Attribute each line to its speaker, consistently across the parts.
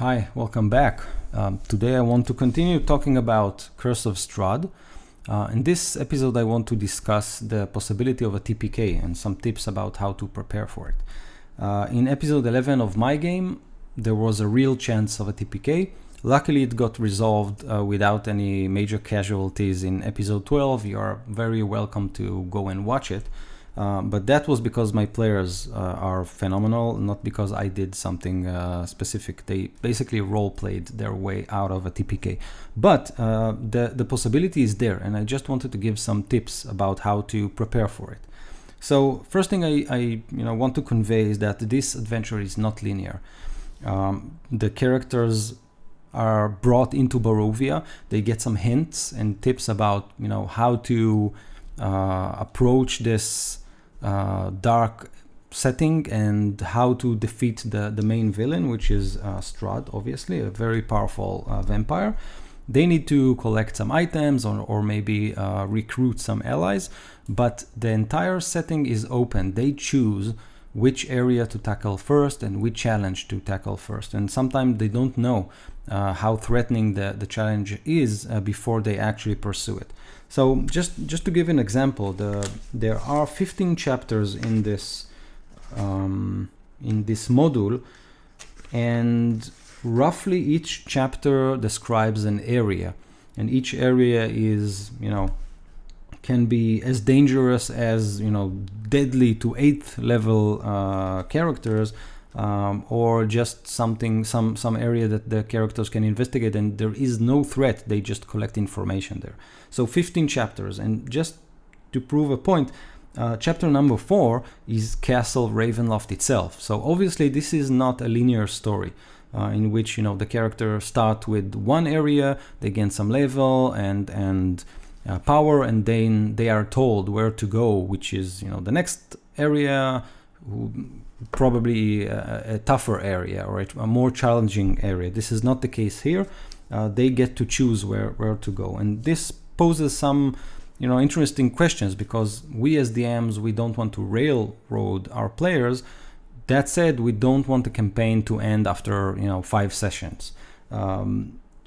Speaker 1: Hi, welcome back. Today I want to continue talking about Curse of Strahd. In this episode I want to discuss the possibility of a TPK and some tips about how to prepare for it. In episode 11 of my game, there was a real chance of a TPK. Luckily it got resolved without any major casualties in episode 12. You are very welcome to go and watch it. But that was because my players are phenomenal, not because I did something specific. They basically role-played their way out of a TPK. But the possibility is there, and I just wanted to give some tips about how to prepare for it. So first thing I want to convey is that this adventure is not linear. The characters are brought into Barovia. They get some hints and tips about how to approach this dark setting and how to defeat the main villain, which is Strahd, obviously a very powerful vampire. They need to collect some items or maybe recruit some allies, but the entire setting is open. They choose which area to tackle first and which challenge to tackle first, and sometimes they don't know how threatening the challenge is before they actually pursue it. So just to give an example, there are 15 chapters in this module, and roughly each chapter describes an area, and each area is can be as dangerous as deadly to 8th level characters, or just some area that the characters can investigate and there is no threat, they just collect information there. So 15 chapters, and just to prove a point, chapter number 4 is Castle Ravenloft itself. So obviously this is not a linear story in which the characters start with one area, they gain some level and power, and then they are told where to go, which is the next area, probably a tougher area or a more challenging area. This is not the case here. They get to choose where to go, and this poses some interesting questions, because we as DMs, we don't want to railroad our players. That said, we don't want the campaign to end after 5 sessions.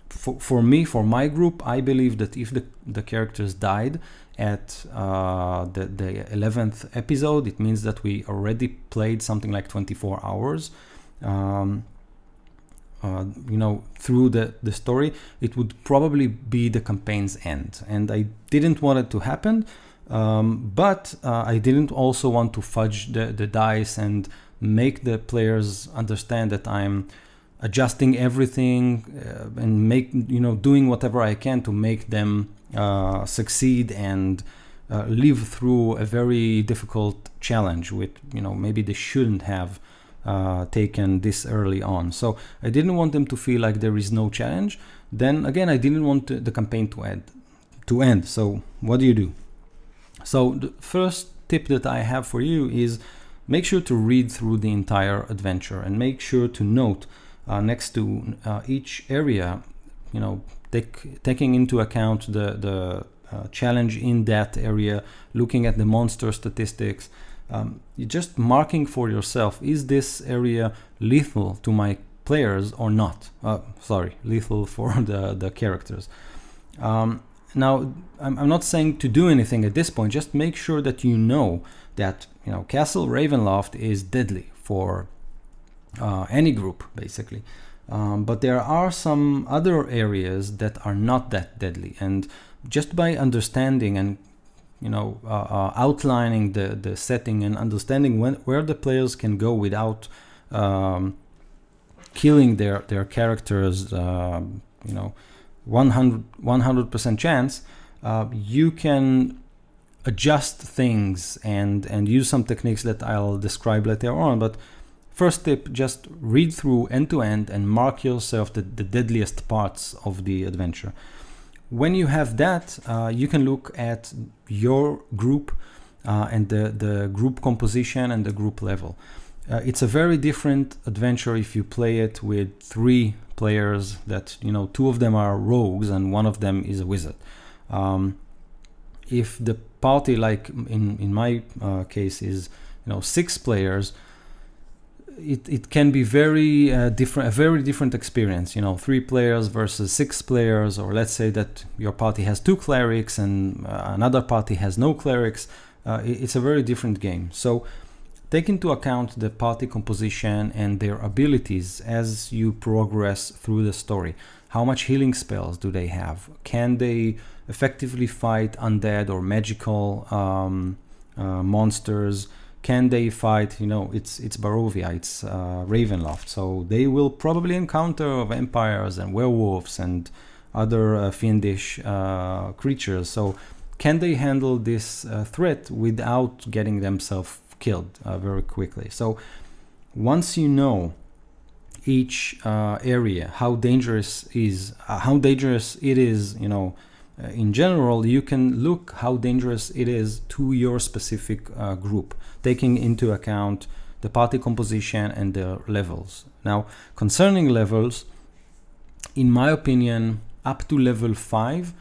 Speaker 1: For me, for my group, I believe that if the characters died at the 11th episode, it means that we already played something like 24 hours through the story. It would probably be the campaign's end, and I didn't want it to happen, but I didn't also want to fudge the dice and make the players understand that I'm adjusting everything and doing whatever I can to make them succeed and live through a very difficult challenge with maybe they shouldn't have taken this early on. So I didn't want them to feel like there is no challenge. Then again, I didn't want the campaign to end. So what do? So the first tip that I have for you is make sure to read through the entire adventure and make sure to note next to each area, taking into account the challenge in that area, looking at the monster statistics, you're just marking for yourself, is this area lethal to my players or not? Lethal for the characters. Now, I'm not saying to do anything at this point, just make sure that that Castle Ravenloft is deadly for any group, basically. But there are some other areas that are not that deadly, and just by understanding and outlining the setting and understanding where the players can go without killing their characters, 100% chance, you can adjust things and use some techniques that I'll describe later on. But first tip, just read through end to end and mark yourself the deadliest parts of the adventure. When you have that, you can look at your group and the group composition and the group level. It's a very different adventure if you play it with 3 players that 2 of them are rogues and 1 of them is a wizard. If the party, like in my case, is 6 players, it can be very different, a very different experience. 3 players versus 6 players, or let's say that your party has 2 clerics and another party has no clerics. It's a very different game. So take into account the party composition and their abilities as you progress through the story. How much healing spells do they have? Can they effectively fight undead or magical monsters? Can they fight, it's Barovia, it's Ravenloft, so they will probably encounter vampires and werewolves and other fiendish creatures. So can they handle this threat without getting themselves killed very quickly? So once you know each area, how dangerous it is, in general, you can look how dangerous it is to your specific group, taking into account the party composition and their levels. Now, concerning levels, in my opinion, up to level 5,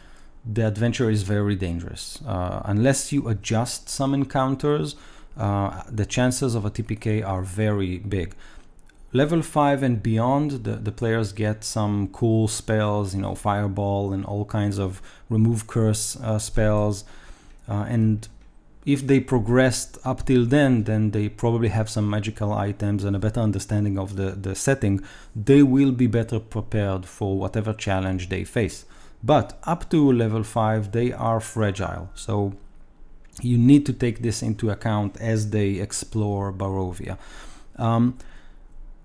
Speaker 1: the adventure is very dangerous. Unless you adjust some encounters, the chances of a TPK are very big. Level 5 and beyond, the players get some cool spells, fireball and all kinds of remove curse spells. And if they progressed up till then they probably have some magical items and a better understanding of the setting. They will be better prepared for whatever challenge they face. But up to level 5, they are fragile. So you need to take this into account as they explore Barovia.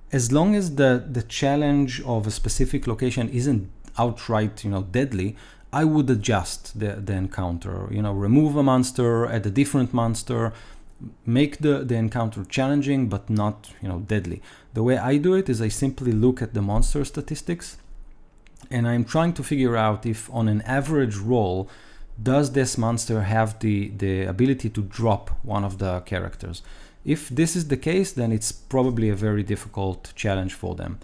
Speaker 1: As long as the challenge of a specific location isn't outright, deadly, I would adjust the encounter. Remove a monster, add a different monster, make the encounter challenging but not, deadly. The way I do it is I simply look at the monster statistics, and I'm trying to figure out if on an average roll, does this monster have the ability to drop one of the characters? If this is the case, then it's probably a very difficult challenge for them.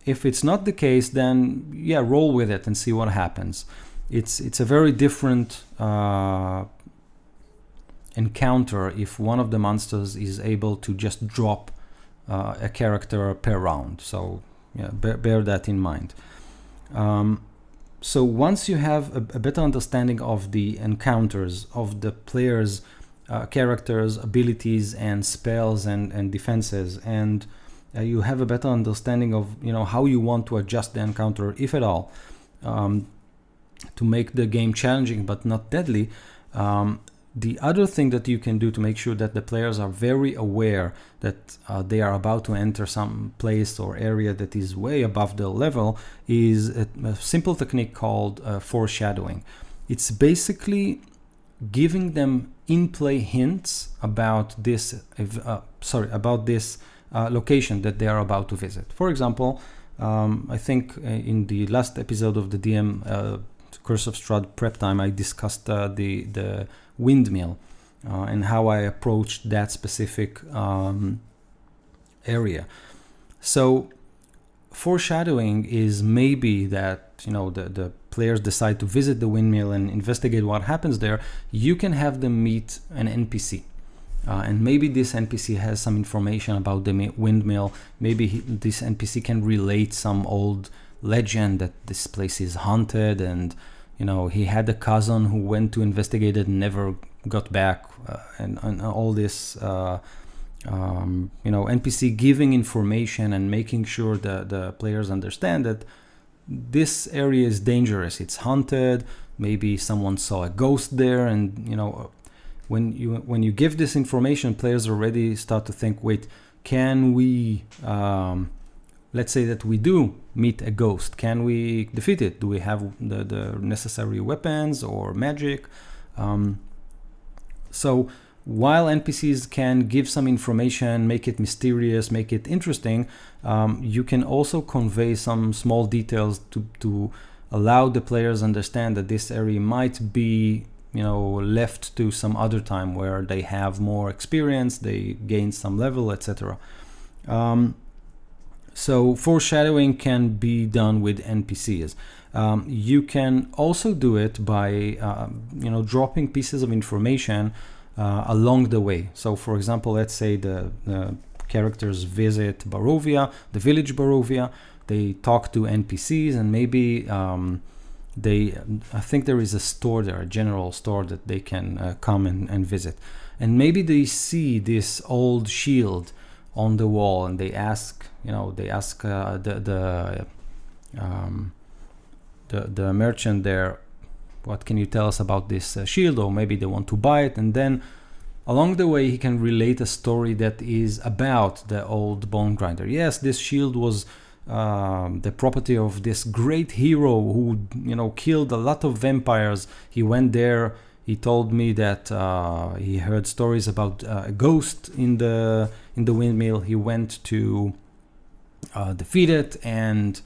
Speaker 1: If it's not the case, then roll with it and see what happens. It's a very different encounter if one of the monsters is able to just drop a character per round. So bear that in mind. So once you have a better understanding of the encounters, of the players' characters, abilities, and spells and defenses, and you have a better understanding of how you want to adjust the encounter, if at all, to make the game challenging but not deadly. The other thing that you can do to make sure that the players are very aware that they are about to enter some place or area that is way above their level is a simple technique called foreshadowing. It's basically giving them in-play hints about this location that they are about to visit. For example, I think in the last episode of the DM Curse of Strahd prep time, I discussed the windmill and how I approached that specific area. So foreshadowing is maybe that the players decide to visit the windmill and investigate what happens there. You can have them meet an NPC. And maybe this NPC has some information about the windmill. Maybe this NPC can relate some old legend that this place is haunted, and he had a cousin who went to investigate it and never got back, and all this NPC giving information and making sure that the players understand that this area is dangerous, it's haunted, maybe someone saw a ghost there, and when you give this information, players already start to think, wait, can we let's say that we do meet a ghost, can we defeat it? Do we have the necessary weapons or magic? So while NPCs can give some information, make it mysterious, make it interesting, you can also convey some small details to allow the players understand that this area might be left to some other time where they have more experience, they gain some level, etc. So foreshadowing can be done with NPCs. You can also do it by dropping pieces of information along the way. So for example, let's say the characters visit Barovia, the village Barovia. They talk to NPCs, and maybe I think there is a store there, a general store that they can come and visit. And maybe they see this old shield on the wall, and they ask the merchant there, what can you tell us about this shield? Or maybe they want to buy it, and then along the way he can relate a story that is about the old bone grinder. Yes, this shield was the property of this great hero who killed a lot of vampires. He went there. He told me that he heard stories about a ghost in the windmill. He went to defeat it, and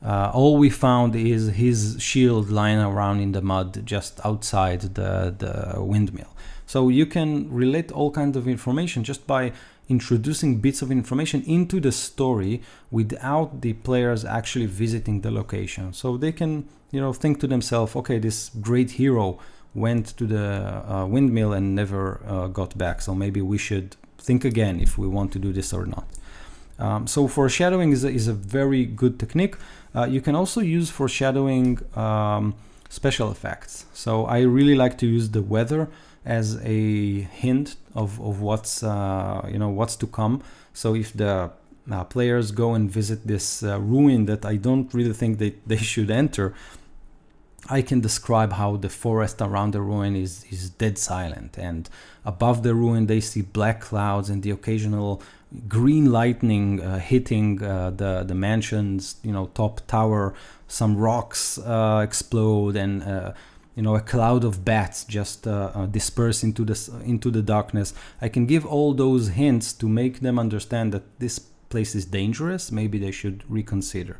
Speaker 1: all we found is his shield lying around in the mud just outside the windmill. So you can relate all kinds of information just by introducing bits of information into the story without the players actually visiting the location. So they can think to themselves, okay, this great hero went to the windmill and never got back, so maybe we should think again if we want to do this or not. So foreshadowing is a very good technique. You can also use foreshadowing special effects. So I really like to use the weather as a hint of what's to come. So if the players go and visit this ruin that I don't really think they should enter, I can describe how the forest around the ruin is dead silent, and above the ruin they see black clouds and the occasional green lightning hitting the mansion's top tower. Some rocks explode, and a cloud of bats just disperse into the darkness. I can give all those hints to make them understand that this place is dangerous. Maybe they should reconsider.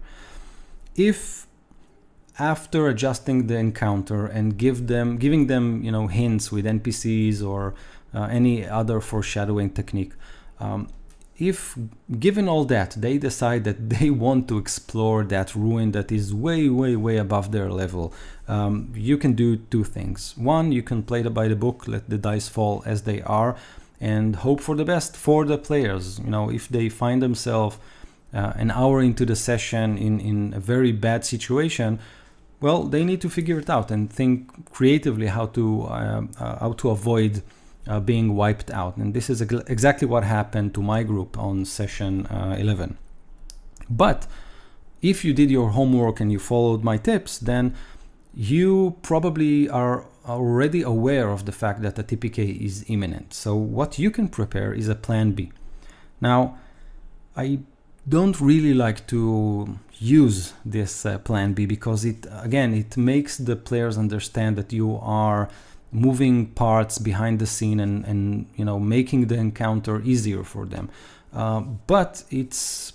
Speaker 1: After adjusting the encounter and giving them hints with NPCs or any other foreshadowing technique, if given all that they decide that they want to explore that ruin that is way above their level, you can do two things. One, you can play by the book, let the dice fall as they are, and hope for the best for the players. If they find themselves an hour into the session in a very bad situation, well, they need to figure it out and think creatively how to avoid being wiped out. And this is exactly what happened to my group on session 11. But if you did your homework and you followed my tips, then you probably are already aware of the fact that a TPK is imminent. So what you can prepare is a plan B. Now, I don't really like to use this plan B because it makes the players understand that you are moving parts behind the scene and making the encounter easier for them. But it's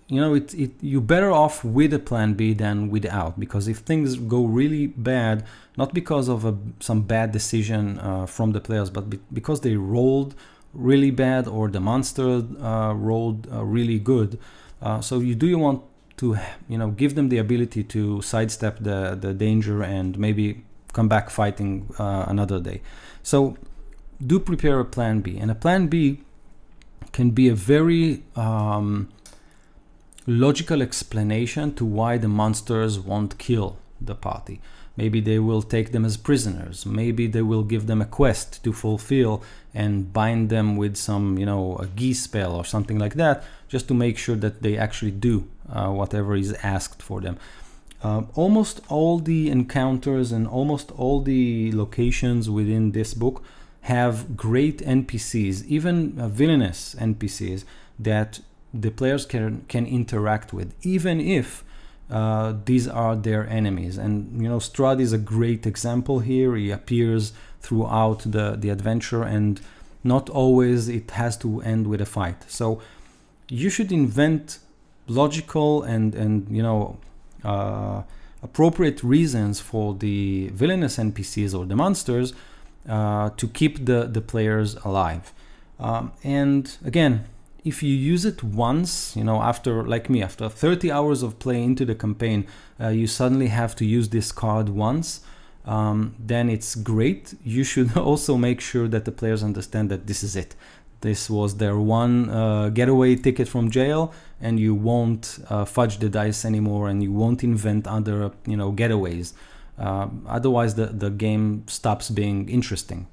Speaker 1: you're better off with a plan B than without, because if things go really bad, not because of some bad decision from the players, but because they rolled really bad or the monster rolled really good, so you want to give them the ability to sidestep the danger and maybe come back fighting another day. So do prepare a plan B, and a plan B can be a very logical explanation to why the monsters won't kill the party. Maybe they will take them as prisoners. Maybe they will give them a quest to fulfill and bind them with some, a geese spell or something like that, just to make sure that they actually do whatever is asked for them. Almost all the encounters and almost all the locations within this book have great NPCs, even villainous NPCs that the players can interact with, even if these are their enemies. And Strahd is a great example here. He appears throughout the adventure, and not always it has to end with a fight. So you should invent logical and appropriate reasons for the villainous NPCs or the monsters to keep the players alive. And again, if you use it once, after 30 hours of play into the campaign, you suddenly have to use this card once, then it's great. You should also make sure that the players understand that this is it. this was their one getaway ticket from jail, and you won't fudge the dice anymore, and you won't invent other getaways. Otherwise the game stops being interesting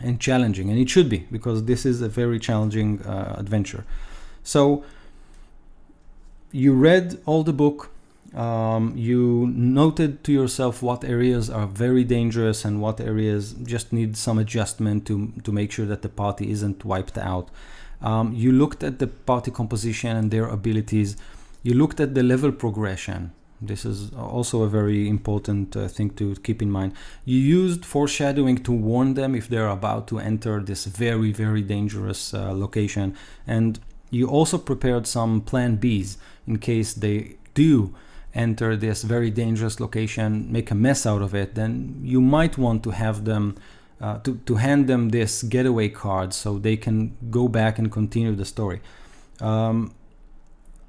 Speaker 1: and challenging, and it should be, because this is a very challenging adventure. So you read all the book, you noted to yourself what areas are very dangerous and what areas just need some adjustment to make sure that the party isn't wiped out. You looked at the party composition and their abilities. You looked at the level progression. This is also a very important thing to keep in mind. You used foreshadowing to warn them if they're about to enter this very, very dangerous location. And you also prepared some plan Bs in case they do enter this very dangerous location, make a mess out of it. Then you might want to have them to hand them this getaway card so they can go back and continue the story.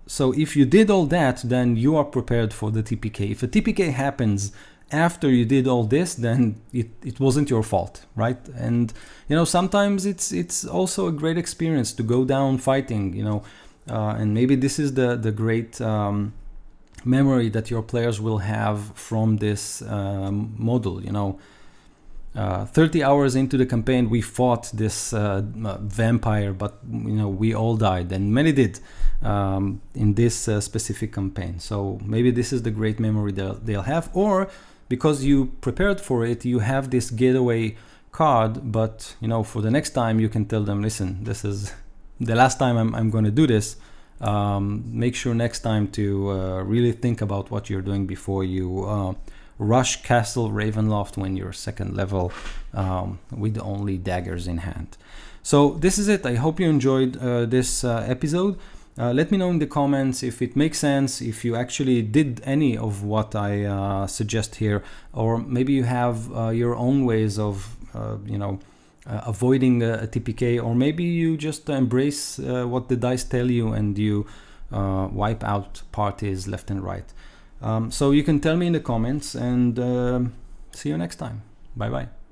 Speaker 1: So if you did all that, then you are prepared for the TPK. If a TPK happens after you did all this, then it wasn't your fault, right? And sometimes it's also a great experience to go down fighting, and maybe this is the great memory that your players will have from this model. 30 hours into the campaign, we fought this vampire, but we all died, and many did in this specific campaign. So maybe this is the great memory they'll have, or because you prepared for it, you have this getaway card, but for the next time you can tell them, listen, this is the last time I'm going to do this. Make sure next time to really think about what you're doing before you rush Castle Ravenloft when you're second level with only daggers in hand. So this is it. I hope you enjoyed this episode. Let me know in the comments if it makes sense, if you actually did any of what I suggest here, or maybe you have your own ways of avoiding a TPK, or maybe you just embrace what the dice tell you and you wipe out parties left and right. So you can tell me in the comments, and see you next time. Bye bye.